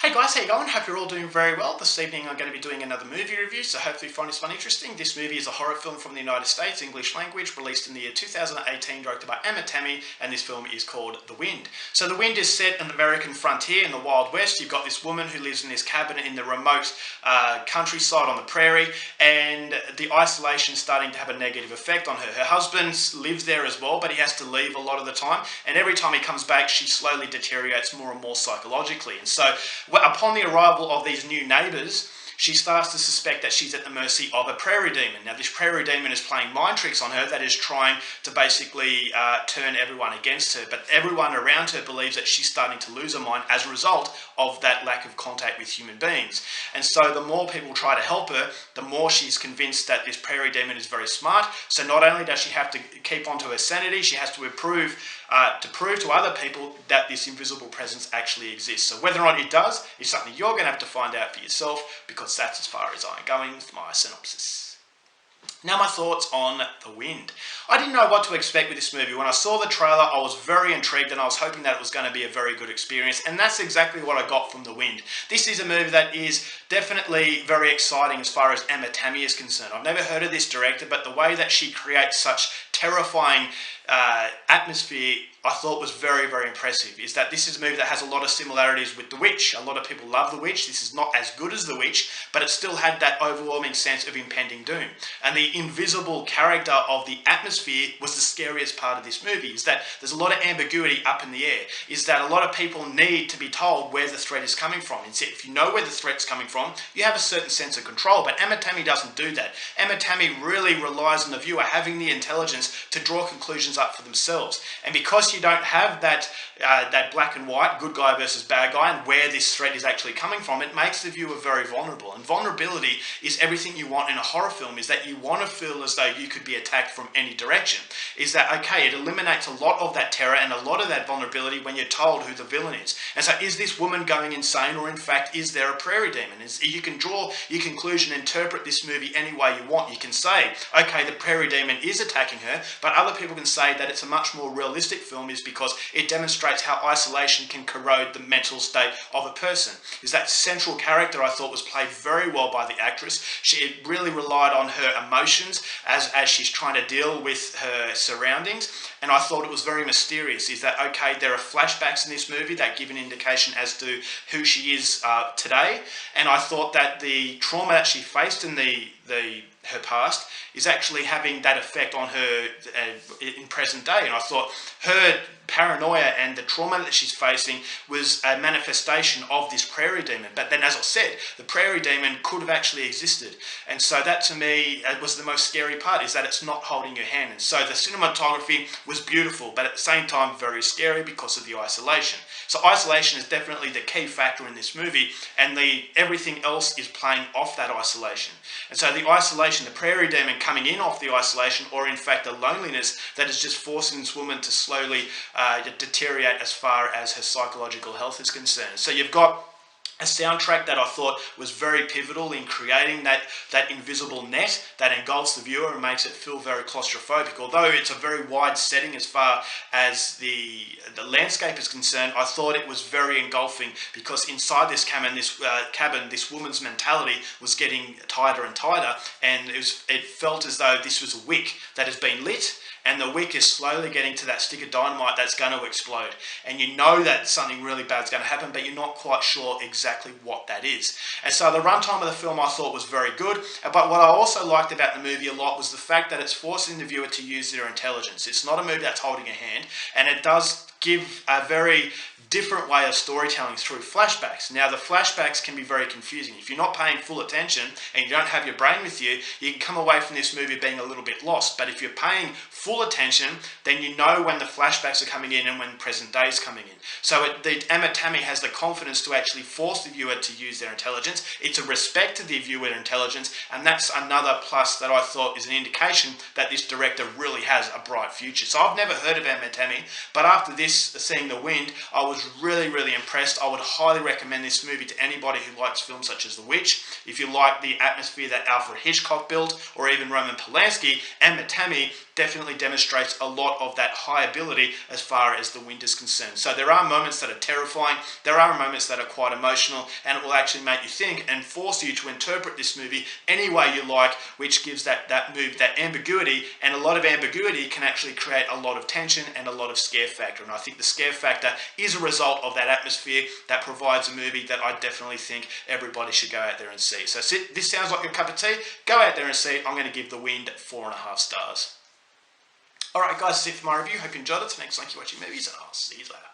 Hey guys, how you going? Hope you're all doing very well. This evening I'm going to be doing another movie review, so hopefully you find this one interesting. This movie is a horror film from the United States, English language, released in the year 2018, directed by Emma Tammy, and this film is called The Wind. So The Wind is set on the American frontier in the Wild West. You've got this woman who lives in this cabin in the remote countryside on the prairie, and the isolation is starting to have a negative effect on her. Her husband lives there as well, but he has to leave a lot of the time, and every time he comes back, she slowly deteriorates more and more psychologically. And so upon the arrival of these new neighbours, she starts to suspect that she's at the mercy of a prairie demon. Now, this prairie demon is playing mind tricks on her, that is trying to basically turn everyone against her. But everyone around her believes that she's starting to lose her mind as a result of that lack of contact with human beings. And so the more people try to help her, the more she's convinced that this prairie demon is very smart. So not only does she have to keep on to her sanity, she has to prove to other people that this invisible presence actually exists. So whether or not it does is something you're going to have to find out for yourself, because that's as far as I'm going with my synopsis. Now, my thoughts on The Wind. I didn't know what to expect with this movie. When I saw the trailer, I was very intrigued and I was hoping that it was going to be a very good experience, and that's exactly what I got from The Wind. This is a movie that is definitely very exciting as far as Emma Tammy is concerned. I've never heard of this director, but the way that she creates such terrifying atmosphere, I thought was very, very impressive. Is that this is a movie that has a lot of similarities with The Witch. A lot of people love The Witch. This is not as good as The Witch, but it still had that overwhelming sense of impending doom. And the invisible character of the atmosphere was the scariest part of this movie. Is that there's a lot of ambiguity up in the air. Is that a lot of people need to be told where the threat is coming from. Instead, if you know where the threat's coming from, you have a certain sense of control. But Emma Tammy doesn't do that. Emma Tammy really relies on the viewer having the intelligence to draw conclusions up for themselves. And because you don't have that black and white, good guy versus bad guy, and where this threat is actually coming from, it makes the viewer very vulnerable. And vulnerability is everything you want in a horror film, is that you want to feel as though you could be attacked from any direction. Is that, okay, it eliminates a lot of that terror and a lot of that vulnerability when you're told who the villain is. And so is this woman going insane, or in fact is there a prairie demon? You can draw your conclusion, interpret this movie any way you want. You can say, okay, the prairie demon is attacking her, but other people can say that it's a much more realistic film is because it demonstrates how isolation can corrode the mental state of a person. Is that central character I thought was played very well by the actress. She really relied on her emotions as she's trying to deal with her surroundings, and I thought it was very mysterious. Is that, okay, there are flashbacks in this movie that give an indication as to who she is today, and I thought that the trauma that she faced in her past is actually having that effect on her in present day. And I thought her paranoia and the trauma that she's facing was a manifestation of this prairie demon. But then, as I said, the prairie demon could have actually existed. And so that, to me, was the most scary part, is that it's not holding your hand. And so the cinematography was beautiful, but at the same time very scary because of the isolation. So isolation is definitely the key factor in this movie, and everything else is playing off that isolation. And so the isolation, the prairie demon coming in off the isolation, or in fact the loneliness that is just forcing this woman to slowly deteriorate as far as her psychological health is concerned. So you've got a soundtrack that I thought was very pivotal in creating that invisible net that engulfs the viewer and makes it feel very claustrophobic. Although it's a very wide setting as far as the landscape is concerned, I thought it was very engulfing, because inside this cabin, this woman's mentality was getting tighter and tighter, and it felt as though this was a wick that has been lit, and the wick is slowly getting to that stick of dynamite that's going to explode. And you know that something really bad is going to happen, but you're not quite sure exactly what that is. And so the runtime of the film I thought was very good. But what I also liked about the movie a lot was the fact that it's forcing the viewer to use their intelligence. It's not a movie that's holding a hand, and it does give a very different way of storytelling through flashbacks. Now, the flashbacks can be very confusing. If you're not paying full attention and you don't have your brain with you, you can come away from this movie being a little bit lost. But if you're paying full attention, then you know when the flashbacks are coming in and when present day is coming in. So Emma Tammy has the confidence to actually force the viewer to use their intelligence. It's a respect to the viewer intelligence, and that's another plus that I thought is an indication that this director really has a bright future. So I've never heard of Emma Tammy, but after this seeing The Wind, I was really, really impressed. I would highly recommend this movie to anybody who likes films such as The Witch. If you like the atmosphere that Alfred Hitchcock built, or even Roman Polanski, Emma Tammy definitely demonstrates a lot of that high ability as far as The Wind is concerned. So there are moments that are terrifying, there are moments that are quite emotional, and it will actually make you think and force you to interpret this movie any way you like, which gives that movie that ambiguity, and a lot of ambiguity can actually create a lot of tension and a lot of scare factor. And I think the scare factor is a result of that atmosphere that provides a movie that I definitely think everybody should go out there and see. So this sounds like your cup of tea. Go out there and see it. I'm going to give The Wind 4.5 stars. Alright guys, that's it for my review. Hope you enjoyed it. Thanks for watching movies, and I'll see you later.